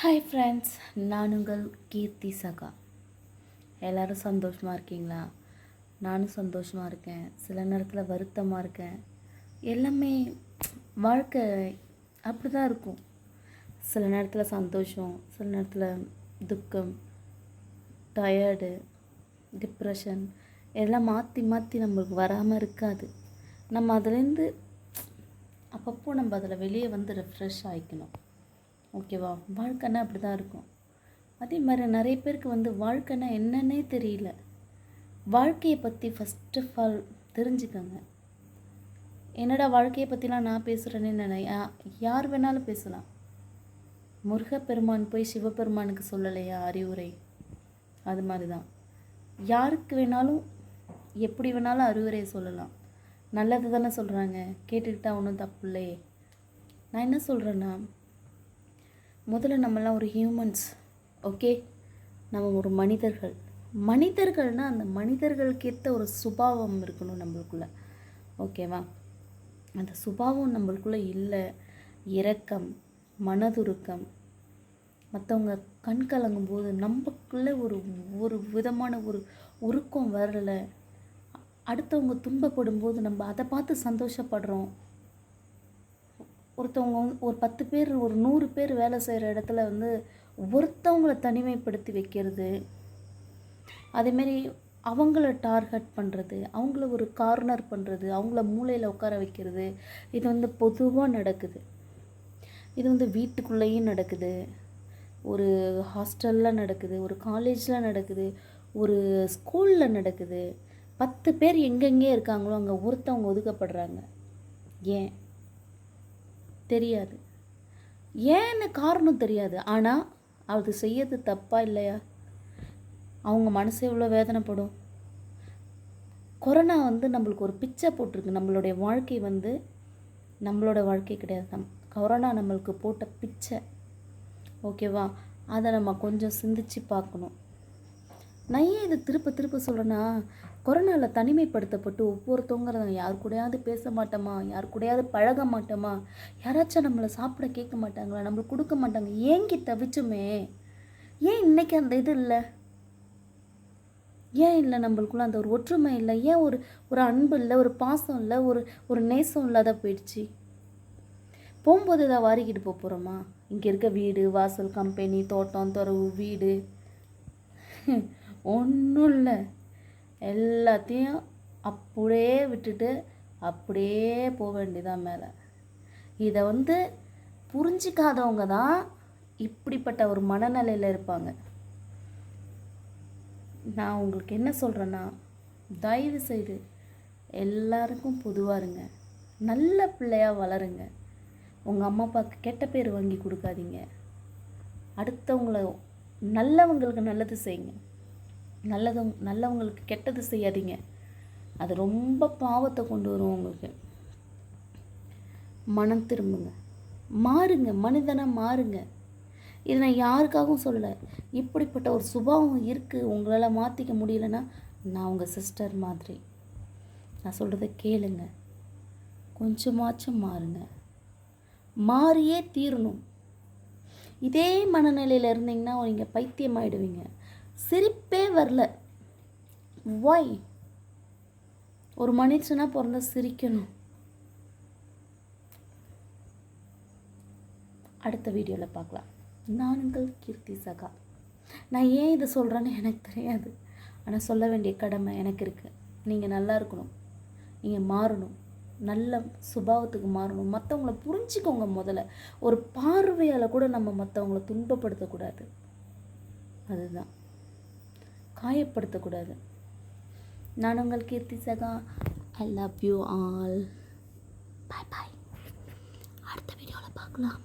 Hi friends, நான் உங்கள் கீர்த்தி சகா. எல்லோரும் சந்தோஷமாக இருக்கீங்களா? நானும் சந்தோஷமாக இருக்கேன். சில நேரத்தில் வருத்தமாக இருக்கேன். எல்லாமே வாழ்க்கை அப்படி தான் இருக்கும். சில நேரத்தில் சந்தோஷம், சில நேரத்தில் துக்கம், டயர்டு, டிப்ரெஷன் இதெல்லாம் மாற்றி மாற்றி நம்மளுக்கு வராமல் இருக்காது. நம்ம அதுலேருந்து அப்பப்போ நம்ம அதில் வெளியே வந்து ரெஃப்ரெஷ் ஆகிக்கணும். ஓகேவா? வாழ்க்கைன்னா அப்படி தான் இருக்கும். அதே மாதிரி நிறைய பேருக்கு வாழ்க்கைன்னா என்னன்னே தெரியல. வாழ்க்கையை பற்றி ஃபஸ்ட் ஆஃப் ஆல் தெரிஞ்சுக்கங்க. என்னடா வாழ்க்கையை பற்றிலாம் நான் பேசுகிறேன்னு யார் வேணாலும் பேசலாம். முருகப்பெருமான் போய் சிவபெருமானுக்கு சொல்லலையா அறிவுரை? அது மாதிரி தான் யாருக்கு வேணாலும் எப்படி வேணாலும் அறிவுரை சொல்லலாம். நல்லது தானே சொல்கிறாங்க, கேட்டுக்கிட்டா ஒன்றும் தப்பு இல்லையே. நான் என்ன சொல்கிறேன்னா, முதல்ல நம்மளாம் ஒரு ஹியூமன்ஸ், ஓகே? நம்ம ஒரு மனிதர்கள்னால் அந்த மனிதர்களுக்கு ஏற்ற ஒரு சுபாவம் இருக்கணும் நம்மளுக்குள்ளே, ஓகேவா? அந்த சுபாவம் நம்மளுக்குள்ளே இல்லை. இரக்கம், மனதுருக்கம், மற்றவங்க கண் கலங்கும் போது நமக்குள்ளே ஒரு ஒரு விதமான ஒரு உருக்கம் வரலை. அடுத்தவங்க துன்பப்படும் போது நம்ம அதை பார்த்து சந்தோஷப்படுறோம். ஒருத்தவங்க ஒரு 10 பேர், ஒரு 100 பேர் வேலை செய்கிற இடத்துல ஒருத்தவங்களை தனிமைப்படுத்தி வைக்கிறது, அதேமாரி அவங்கள டார்கெட் பண்ணுறது, அவங்கள ஒரு கார்னர் பண்ணுறது, அவங்கள மூலையில் உட்கார வைக்கிறது, இது பொதுவாக நடக்குது. இது வீட்டுக்குள்ளேயும் நடக்குது, ஒரு ஹாஸ்டலில் நடக்குது, ஒரு காலேஜில் நடக்குது, ஒரு ஸ்கூலில் நடக்குது. 10 பேர் எங்கெங்கே இருக்காங்களோ அங்கே ஒருத்தவங்க ஒதுக்கப்படுறாங்க. ஏன் தெரியாது, ஏன்னு காரணம் தெரியாது. ஆனால் அது செய்யறது தப்பா இல்லையா? அவங்க மனசு எவ்வளோ வேதனைப்படும். கொரோனா நம்மளுக்கு ஒரு பிச்சை போட்டிருக்கு. நம்மளுடைய வாழ்க்கை நம்மளோட வாழ்க்கை கிடையாது. கொரோனா நம்மளுக்கு போட்ட பிச்சை, ஓகேவா? அதை நம்ம கொஞ்சம் சிந்திச்சு பார்க்கணும். நான் ஏன் இதை திருப்ப திருப்ப சொல்கிறேன்னா, கொரோனாவில் தனிமைப்படுத்தப்பட்டு ஒவ்வொருத்தவங்க யார் கூடயாவது பேச மாட்டோமா, யார் கூடயாவது பழக மாட்டோமா, யாராச்சும் நம்மளை சாப்பிட கேட்க மாட்டாங்களா, நம்மளுக்கு கொடுக்க மாட்டாங்க, ஏங்கி தவிச்சுமே. ஏன் இன்றைக்கி அந்த இது இல்லை? ஏன் இல்லை? நம்மளுக்குள்ள அந்த ஒரு ஒற்றுமை இல்லை. ஏன் ஒரு அன்பு இல்லை, ஒரு பாசம் இல்லை, ஒரு நேசம் இல்லாத போயிடுச்சு. போகும்போது ஏதாவது வாரிக்கிட்டு போகிறோமா? இங்கே இருக்க வீடு வாசல், கம்பெனி, தோட்டம், துறவு, வீடு ஒன்றும் இல்லை. எல்லாத்தையும் அப்படியே விட்டுட்டு அப்படியே போக வேண்டியதான் மேலே. இதை புரிஞ்சிக்காதவங்க தான் இப்படிப்பட்ட ஒரு மனநிலையில் இருப்பாங்க. நான் உங்களுக்கு என்ன சொல்கிறேன்னா, தயவு செய்து எல்லாருக்கும் பொதுவாக இருங்க, நல்ல பிள்ளையாக வளருங்க. உங்கள் அம்மா அப்பாவுக்கு கெட்ட பேர் வாங்கி கொடுக்காதீங்க. அடுத்தவங்கள நல்லவங்களுக்கு நல்லது செய்யுங்க, நல்லவங்களுக்கு கெட்டது செய்யாதீங்க. அது ரொம்ப பாவத்தை கொண்டு வரும் உங்களுக்கு. மனம் திரும்புங்க, மாறுங்க, மனிதனாக மாறுங்க. இது நான் யாருக்காகவும் சொல்லலை. இப்படிப்பட்ட ஒரு சுபாவம் இருக்குது, உங்களால் மாற்றிக்க முடியலன்னா நான் உங்கள் சிஸ்டர் மாதிரி. நான் சொல்கிறத கேளுங்க, கொஞ்சமாச்சும் மாறுங்க. மாறியே தீரணும். இதே மனநிலையில் இருந்தீங்கன்னா நீங்கள் பைத்தியம் ஆகிடுவீங்க. சிரிப்பே வரல. ஒய்? ஒரு மனுஷனாக பிறந்தா சிரிக்கணும். அடுத்த வீடியோவில் பார்க்கலாம். நான் உங்கள் கீர்த்தி சகா. நான் ஏன் இதை சொல்கிறேன்னு எனக்கு தெரியாது, ஆனால் சொல்ல வேண்டிய கடமை எனக்கு இருக்குது. நீங்கள் நல்லா இருக்கணும், நீங்கள் மாறணும், நல்ல சுபாவத்துக்கு மாறணும். மற்றவங்கள புரிஞ்சிக்கோங்க. முதல்ல ஒரு பார்வையால் கூட நம்ம மற்றவங்கள துன்பப்படுத்தக்கூடாது. அதுதான், காயப்படுத்தக்கூடாது. நான் உங்கள் கீர்த்தி சகா. I love you all. Bye bye. அடுத்த வீடியோவில் பார்க்கலாம்.